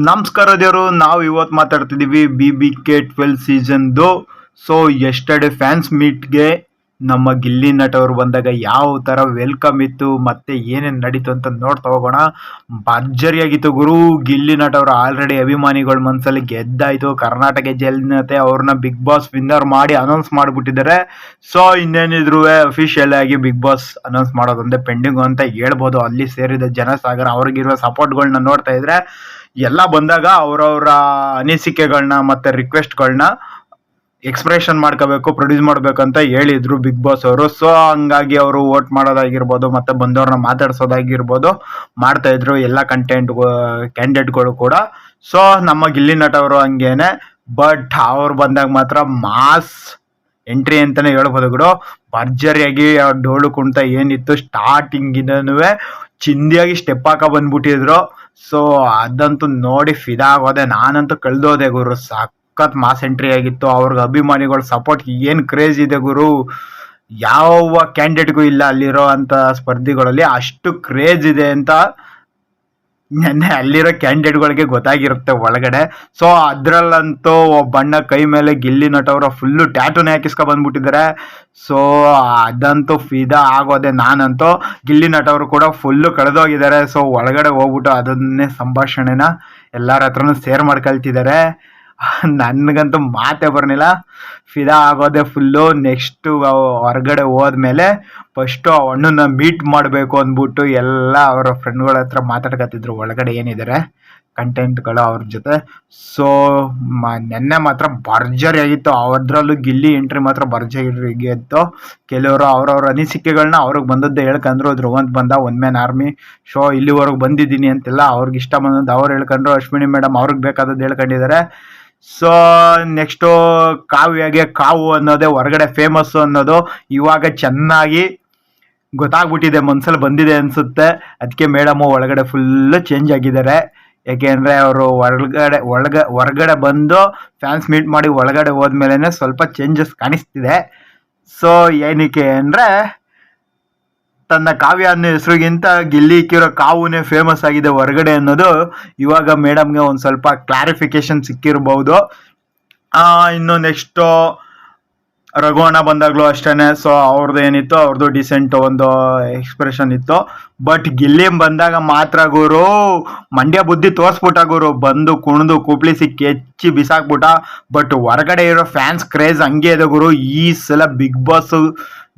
ನಮಸ್ಕಾರ ದೇವರು. ನಾವು ಇವತ್ತು ಮಾತಾಡ್ತಿದ್ದೀವಿ BBK12 ಸೀಸನ್ದು. ಸೊ ಎಸ್ಟರ್ಡೇ ಫ್ಯಾನ್ಸ್ ಮೀಟ್ಗೆ ನಮ್ಮ ಗಿಲ್ಲಿ ನಟ ಅವರು ಬಂದಾಗ ಯಾವ ಥರ ವೆಲ್ಕಮ್ ಇತ್ತು ಮತ್ತೆ ಏನೇನು ನಡೀತು ಅಂತ ನೋಡ್ತಾ ಹೋಗೋಣ. ಭರ್ಜರಿಯಾಗಿತ್ತು ಗುರು. ಗಿಲ್ಲಿ ನಟ ಅವರು ಆಲ್ರೆಡಿ ಅಭಿಮಾನಿಗಳ ಮನಸ್ಸಲ್ಲಿ ಗೆದ್ದಾಯಿತು. ಕರ್ನಾಟಕ ಜನತೆ ಅವ್ರನ್ನ ಬಿಗ್ ಬಾಸ್ ವಿನ್ನರ್ ಮಾಡಿ ಅನೌನ್ಸ್ ಮಾಡಿಬಿಟ್ಟಿದ್ದಾರೆ. ಸೊ ಇನ್ನೇನಿದ್ರು ಅಫಿಷಿಯಲ್ ಆಗಿ ಬಿಗ್ ಬಾಸ್ ಅನೌನ್ಸ್ ಮಾಡೋದೊಂದೇ ಪೆಂಡಿಂಗು ಅಂತ ಹೇಳ್ಬೋದು. ಅಲ್ಲಿ ಸೇರಿದ ಜನಸಾಗರ ಅವ್ರಿಗಿರುವ ಸಪೋರ್ಟ್ಗಳನ್ನ ನೋಡ್ತಾ ಇದ್ರೆ ಎಲ್ಲ ಬಂದಾಗ ಅವರವರ ಅನಿಸಿಕೆಗಳನ್ನ ಮತ್ತೆ ರಿಕ್ವೆಸ್ಟ್ಗಳನ್ನ ಎಕ್ಸ್ಪ್ರೆಷನ್ ಮಾಡ್ಕೋಬೇಕು, ಪ್ರೊಡ್ಯೂಸ್ ಮಾಡ್ಬೇಕಂತ ಹೇಳಿದ್ರು ಬಿಗ್ ಬಾಸ್ ಅವರು. ಸೊ ಹಂಗಾಗಿ ಅವರು ವೋಟ್ ಮಾಡೋದಾಗಿರ್ಬೋದು ಮತ್ತೆ ಬಂದವ್ರನ್ನ ಮಾತಾಡ್ಸೋದಾಗಿರ್ಬೋದು ಮಾಡ್ತಾ ಇದ್ರು ಎಲ್ಲ ಕ್ಯಾಂಡಿಡೇಟ್ಗಳು ಕೂಡ. ಸೊ ನಮ್ಮ ಗಿಲ್ಲಿ ನಟ ಅವರು ಹಂಗೇನೆ. ಬಟ್ ಅವ್ರು ಬಂದಾಗ ಮಾತ್ರ ಮಾಸ್ ಎಂಟ್ರಿ ಅಂತಾನೆ ಹೇಳ್ಬೋದು ಗುರು. ಭರ್ಜರಿಯಾಗಿ ಡೋಳು ಕುಣಿತ ಏನಿತ್ತು ಸ್ಟಾರ್ಟಿಂಗಿನೂ ಚಿಂದಿಯಾಗಿ ಸ್ಟೆಪ್ ಹಾಕ ಬಂದ್ಬಿಟ್ಟಿದ್ರು. ಸೊ ಅದಂತೂ ನೋಡಿ ಫಿದಾ ಆಗೋದೆ. ನಾನಂತೂ ಕಳೆದೋದೆ ಗುರು. ಸಖತ್ ಮಾಸ್ ಎಂಟ್ರಿ ಆಗಿತ್ತು. ಅವ್ರಿಗೆ ಅಭಿಮಾನಿಗಳ ಸಪೋರ್ಟ್ ಏನು ಕ್ರೇಜ್ ಇದೆ ಗುರು. ಯಾವ ಕ್ಯಾಂಡಿಡೇಟ್ಗೂ ಇಲ್ಲ ಅಲ್ಲಿರೋ ಅಂತ ಸ್ಪರ್ಧಿಗಳಲ್ಲಿ ಅಷ್ಟು ಕ್ರೇಜ್ ಇದೆ ಅಂತ ನೆನ್ನೆ ಅಲ್ಲಿರೋ ಕ್ಯಾಂಡಿಡೇಟ್ಗಳಿಗೆ ಗೊತ್ತಾಗಿರುತ್ತೆ ಒಳಗಡೆ. ಸೊ ಅದ್ರಲ್ಲಂತೂ ಬಣ್ಣ ಕೈ ಮೇಲೆ ಗಿಲ್ಲಿ ನಟ ಅವರ ಫುಲ್ಲು ಟ್ಯಾಟೂನೇ ಹಾಕಿಸ್ಕೊ ಬಂದ್ಬಿಟ್ಟಿದ್ದಾರೆ. ಸೊ ಅದಂತೂ ಫಿದಾ ಆಗೋದೆ. ನಾನಂತೂ ಗಿಲ್ಲಿ ನಟ ಅವರು ಕೂಡ ಫುಲ್ಲು ಕಳೆದೋಗಿದ್ದಾರೆ. ಸೊ ಒಳಗಡೆ ಹೋಗ್ಬಿಟ್ಟು ಅದನ್ನೇ ಸಂಭಾಷಣೆನ ಎಲ್ಲರ ಹತ್ರನೂ ಶೇರ್ ಮಾಡ್ಕೊಳ್ತಿದ್ದಾರೆ. ನನಗಂತೂ ಮಾತೇ ಬರ್ನಿಲ್ಲ. ಫಿದಾ ಆಗೋದೆ ಫುಲ್ಲು. ನೆಕ್ಸ್ಟು ಹೊರಗಡೆ ಹೋದ್ಮೇಲೆ ಫಸ್ಟು ಆ ಹಣ್ಣನ್ನ ಮೀಟ್ ಮಾಡಬೇಕು ಅಂದ್ಬಿಟ್ಟು ಎಲ್ಲ ಅವರ ಫ್ರೆಂಡ್ಗಳ ಹತ್ರ ಮಾತಾಡ್ಕೊತಿದ್ರು ಒಳಗಡೆ ಏನಿದ್ದಾರೆ ಕಂಟೆಂಟ್ಗಳು ಅವ್ರ ಜೊತೆ. ಸೊ ನೆನ್ನೆ ಮಾತ್ರ ಭರ್ಜರಿ ಆಗಿತ್ತು. ಅದ್ರಲ್ಲೂ ಗಿಲ್ಲಿ ಎಂಟ್ರಿ ಮಾತ್ರ ಭರ್ಜರಿಯಾಗಿತ್ತು. ಕೆಲವರು ಅವ್ರವ್ರ ಅನಿಸಿಕೆಗಳನ್ನ ಅವ್ರಿಗೆ ಬಂದದ್ದು ಹೇಳ್ಕೊಂಡ್ರು. ಧ್ರುವಂತ್ ಬಂದ ಒನ್ ಮ್ಯಾನ್ ಆರ್ಮಿ ಶೋ ಇಲ್ಲಿವರೆಗೂ ಬಂದಿದ್ದೀನಿ ಅಂತೆಲ್ಲ ಅವ್ರಿಗೆ ಇಷ್ಟ ಬಂದದ್ದು ಅವ್ರು ಹೇಳ್ಕೊಂಡ್ರು. ಅಶ್ವಿನಿ ಮೇಡಮ್ ಅವ್ರಿಗೆ ಬೇಕಾದದ್ದು ಹೇಳ್ಕೊಂಡಿದ್ದಾರೆ. ಸೊ ನೆಕ್ಸ್ಟು ಕಾವ್ಯಗೆ ಕಾವು ಅನ್ನೋದೇ ಹೊರಗಡೆ ಫೇಮಸ್ಸು ಅನ್ನೋದು ಇವಾಗ ಚೆನ್ನಾಗಿ ಗೊತ್ತಾಗ್ಬಿಟ್ಟಿದೆ, ಮನ್ಸಲ್ಲಿ ಬಂದಿದೆ ಅನಿಸುತ್ತೆ. ಅದಕ್ಕೆ ಮೇಡಮು ಒಳಗಡೆ ಫುಲ್ಲು ಚೇಂಜ್ ಆಗಿದ್ದಾರೆ. ಯಾಕೆಂದರೆ ಅವರು ಹೊರಗಡೆ ಬಂದು ಫ್ಯಾನ್ಸ್ ಮೀಟ್ ಮಾಡಿ ಒಳಗಡೆ ಹೋದ್ಮೇಲೆ ಸ್ವಲ್ಪ ಚೇಂಜಸ್ ಕಾಣಿಸ್ತಿದೆ. ಸೊ ಏನಕ್ಕೆ ಅಂದರೆ ತನ್ನ ಕಾವ್ಯ ಅನ್ನೋ ಹೆಸರಿಗಿಂತ ಗಿಲ್ಲಿ ಇಕ್ಕಿರೋ ಕಾವುನೇ ಫೇಮಸ್ ಆಗಿದೆ ಹೊರಗಡೆ ಅನ್ನೋದು ಇವಾಗ ಮೇಡಮ್ಗೆ ಒಂದು ಸ್ವಲ್ಪ ಕ್ಲಾರಿಫಿಕೇಶನ್ ಸಿಕ್ಕಿರ್ಬೋದು. ಇನ್ನು ನೆಕ್ಸ್ಟು ರಘುವಣ್ಣ ಬಂದಾಗಲೂ ಅಷ್ಟೇ. ಸೊ ಅವ್ರದ್ದು ಏನಿತ್ತು, ಅವ್ರದ್ದು ಡಿಸೆಂಟ್ ಒಂದು ಎಕ್ಸ್ಪ್ರೆಷನ್ ಇತ್ತು. ಬಟ್ ಗಿಲ್ಲಿ ಬಂದಾಗ ಮಾತ್ರ ಗುರು ಮಂಡ್ಯ ಬುದ್ಧಿ ತೋರಿಸ್ಬಿಟ್ಟ ಗುರು. ಬಂದು ಕುಣಿದು ಕುಪ್ಳಿಸಿ ಕೆಚ್ಚಿ ಬಿಸಾಕ್ಬಿಟ್ಟ. ಬಟ್ ಹೊರಗಡೆ ಇರೋ ಫ್ಯಾನ್ಸ್ ಕ್ರೇಜ್ ಹಂಗೆ ಇದೆ ಗುರು. ಈ ಸಲ ಬಿಗ್ ಬಾಸ್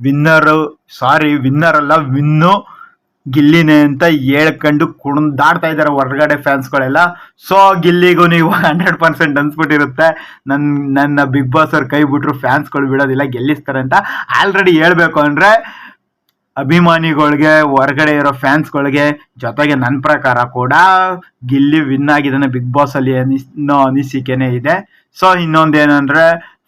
ವಿನ್ನರ್ ಅಲ್ಲ ವಿನ್ನು ಗಿಲ್ಲಿನೇ ಅಂತ ಹೇಳ್ಕೊಂಡು ಕುಣಿದಾಡ್ತಾ ಇದ್ದಾರೆ ಹೊರಗಡೆ ಫ್ಯಾನ್ಸ್ಗಳೆಲ್ಲ. ಸೊ ಗಿಲ್ಲಿಗೂ ನೀವು 100% ಅನ್ಸ್ಬಿಟ್ಟಿರುತ್ತೆ ನನ್ನ ಬಿಗ್ ಬಾಸ್ ಅವ್ರು ಕೈ ಬಿಟ್ರು ಫ್ಯಾನ್ಸ್ಗಳು ಬಿಡೋದಿಲ್ಲ, ಗೆಲ್ಲಿಸ್ತಾರೆ ಅಂತ. ಆಲ್ರೆಡಿ ಹೇಳ್ಬೇಕು ಅಂದರೆ ಅಭಿಮಾನಿಗಳಿಗೆ ಹೊರಗಡೆ ಇರೋ ಫ್ಯಾನ್ಸ್ಗಳಿಗೆ ಜೊತೆಗೆ ನನ್ನ ಪ್ರಕಾರ ಕೂಡ ಗಿಲ್ಲಿ ವಿನ್ ಆಗಿದ್ದಾನೆ ಬಿಗ್ ಬಾಸ್ ಅಲ್ಲಿ ಅನ್ನೋ ಅನಿಸಿಕೆನೇ ಇದೆ. ಸೊ ಇನ್ನೊಂದೇನಂದ್ರೆ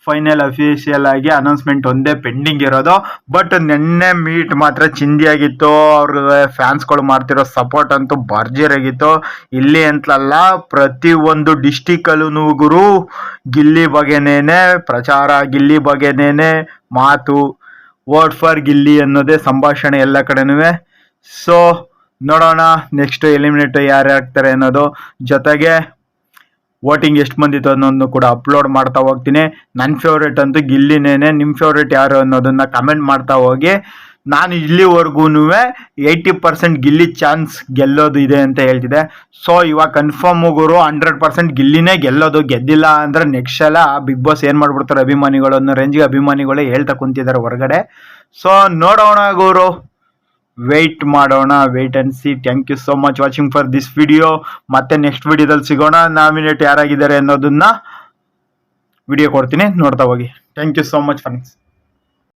ಫೈನಲ್ ಅಫಿಷಿಯಲ್ ಆಗಿ ಅನೌನ್ಸ್ಮೆಂಟ್ ಒಂದೇ ಪೆಂಡಿಂಗ್ ಇರೋದು. ಬಟ್ ನೆನ್ನೆ ಮೀಟ್ ಮಾತ್ರ ಚಿಂದಿಯಾಗಿತ್ತು. ಅವ್ರಿಗೆ ಫ್ಯಾನ್ಸ್ಗಳು ಮಾಡ್ತಿರೋ ಸಪೋರ್ಟ್ ಅಂತೂ ಭರ್ಜರಿಯಾಗಿತ್ತು. ಇಲ್ಲಿ ಅಂತಲ್ಲ, ಪ್ರತಿಯೊಂದು ಡಿಸ್ಟಿಕಲ್ಲೂ ಗುರು ಗಿಲ್ಲಿ ಬಗ್ಗೆನೇನೆ ಪ್ರಚಾರ, ಗಿಲ್ಲಿ ಬಗ್ಗೆನೇನೆ ಮಾತು, ವೋಟ್ ಫಾರ್ ಗಿಲ್ಲಿ ಅನ್ನೋದೇ ಸಂಭಾಷಣೆ ಎಲ್ಲ ಕಡೆನೂ. ಸೊ ನೋಡೋಣ ನೆಕ್ಸ್ಟ್ ಎಲಿಮಿನೇಟ್ ಯಾರು ಆಗ್ತಾರೆ ಅನ್ನೋದು. ಜೊತೆಗೆ ವೋಟಿಂಗ್ ಎಷ್ಟು ಬಂದಿತ್ತು ಅನ್ನೋದನ್ನು ಕೂಡ ಅಪ್ಲೋಡ್ ಮಾಡ್ತಾ ಹೋಗ್ತೀನಿ. ನನ್ನ ಫೇವ್ರೇಟ್ ಅಂತೂ ಗಿಲ್ಲಿನೇನೆ. ನಿಮ್ಮ ಫೇವ್ರೇಟ್ ಯಾರು ಅನ್ನೋದನ್ನು ಕಮೆಂಟ್ ಮಾಡ್ತಾ ಹೋಗಿ. ನಾನು ಇಲ್ಲಿವರೆಗೂ 80% ಗಿಲ್ಲಿ ಚಾನ್ಸ್ ಗೆಲ್ಲೋದು ಇದೆ ಅಂತ ಹೇಳ್ತಿದ್ದೆ. ಸೊ ಇವಾಗ ಕನ್ಫರ್ಮ್ ಗುರು 100% ಗಿಲ್ಲಿನೇ ಗೆಲ್ಲೋದು. ಗೆದ್ದಿಲ್ಲ ಅಂದರೆ ನೆಕ್ಸ್ಟ್ ಸಲ ಬಿಗ್ ಬಾಸ್ ಏನು ಮಾಡ್ಬಿಡ್ತಾರೆ ಅಭಿಮಾನಿಗಳು ಅನ್ನೋ ರೇಂಜ್ಗೆ ಅಭಿಮಾನಿಗಳೇ ಹೇಳ್ತಾ ಕುಂತಿದ್ದಾರೆ ಹೊರಗಡೆ. ಸೊ ನೋಡೋಣ ಗುರು, ವೆಯ್ಟ್ ಮಾಡೋಣ, wait and see. Thank you so much watching for this video. ಮತ್ತೆ ನೆಕ್ಸ್ಟ್ ವಿಡಿಯೋದಲ್ಲಿ ಸಿಗೋಣ. ನಾಮಿನೇಟ್ ಯಾರಾಗಿದ್ದಾರೆ ಅನ್ನೋದನ್ನ ವಿಡಿಯೋ ಕೊಡ್ತೀನಿ, ನೋಡ್ತಾ ಹೋಗಿ. Thank you so much friends.